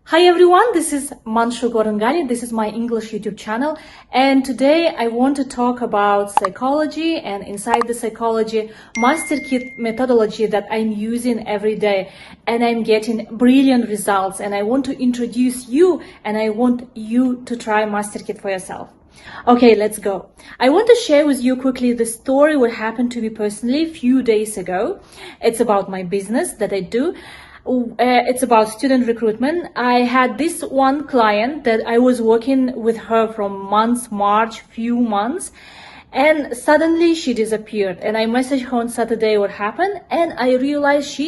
Hi everyone, this is Manshu Gorangani. This is my English YouTube channel, and today I want to talk about psychology, and inside the psychology master kit methodology that I'm using every day, and I'm getting brilliant results, and I want to introduce you, and I want you to try master kit for yourself. Okay, let's go. I want to share with you quickly the story what happened to me personally a few days ago. It's about my business that I do. It's about student recruitment. I had this one client that I was working with her from few months, and suddenly she disappeared. And I messaged her on Saturday what happened, and I realized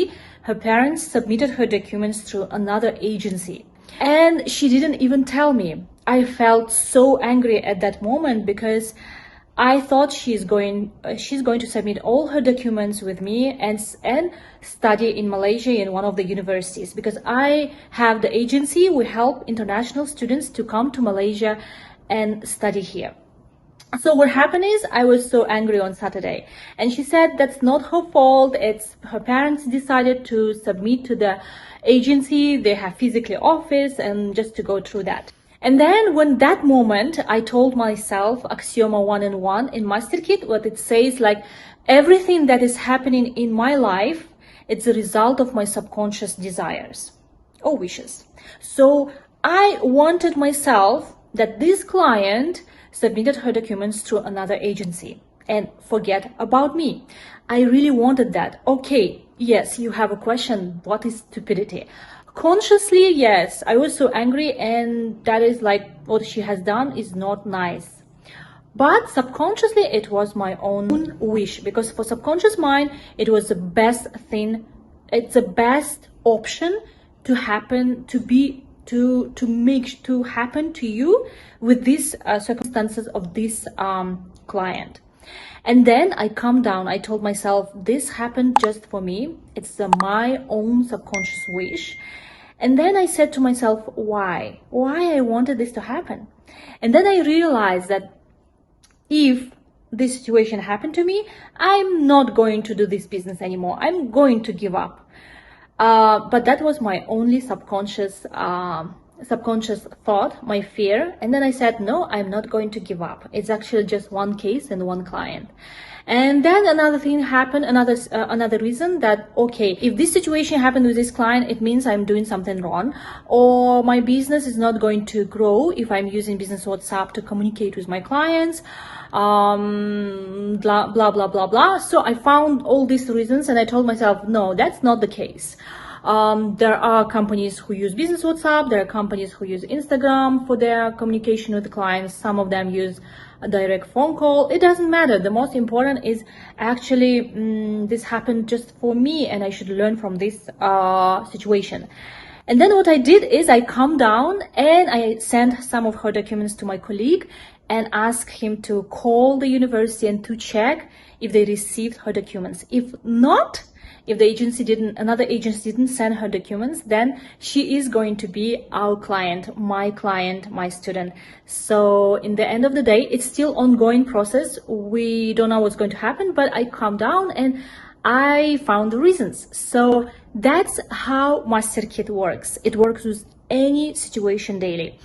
her parents submitted her documents through another agency, and she didn't even tell me. I felt so angry at that moment because I thought she's going to submit all her documents with me and study in Malaysia in one of the universities, because I have the agency. We help international students to come to Malaysia and study here. So what happened is I was so angry on Saturday, and she said that's not her fault. It's her parents decided to submit to the agency. They have physically office, and just to go through that. And then when that moment, I told myself axioma 1 and 1 in Master Kit, what it says, like everything that is happening in my life, it's a result of my subconscious desires or wishes. So I wanted myself that this client submitted her documents through another agency and forget about me. I really wanted that. Okay, yes, you have a question. What is stupidity? Consciously, yes, I was so angry, and that is like what she has done is not nice. But subconsciously, it was my own wish, because for subconscious mind, it was the best thing. It's the best option to happen, to happen to you with these circumstances of this client. And then I calmed down. I told myself, this happened just for me. It's my own subconscious wish. And then I said to myself, why I wanted this to happen. And then I realized that if this situation happened to me, I'm not going to do this business anymore. I'm going to give up. But that was my only subconscious thought, my fear. And then I said, no, I'm not going to give up. It's actually just one case and one client. And then another thing happened, another reason that, okay, if this situation happened with this client, it means I'm doing something wrong, or my business is not going to grow if I'm using business WhatsApp to communicate with my clients, blah, blah, blah, blah, blah. So I found all these reasons, and I told myself, no, that's not the case. There are companies who use business WhatsApp. There are companies who use Instagram for their communication with the clients. Some of them use a direct phone call. It doesn't matter. The most important is actually this happened just for me, and I should learn from this situation. And then what I did is I calmed down, and I sent some of her documents to my colleague and asked him to call the university and to check if they received her documents. If not, if another agency didn't send her documents, then she is going to be our client, my student. So in the end of the day, it's still ongoing process. We don't know what's going to happen, but I calmed down and I found the reasons. So that's how Master Kit works. It works with any situation daily.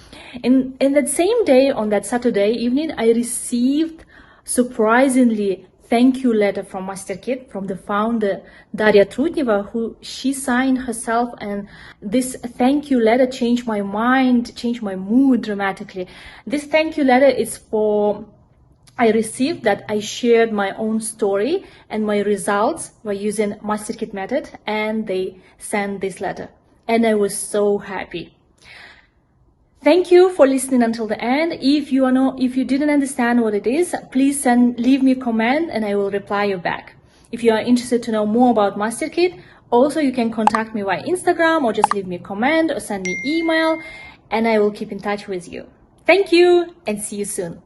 In that same day, on that Saturday evening, I received surprisingly thank you letter from Master Kit, from the founder, Daria Trutneva, who she signed herself, and this thank you letter changed my mind, changed my mood dramatically. This thank you letter is I received that I shared my own story and my results by using Master Kit method, and they sent this letter, and I was so happy. Thank you for listening until the end. If you didn't understand what it is, please leave me a comment and I will reply you back. If you are interested to know more about Master Kit, also you can contact me via Instagram, or just leave me a comment or send me email, and I will keep in touch with you. Thank you, and see you soon.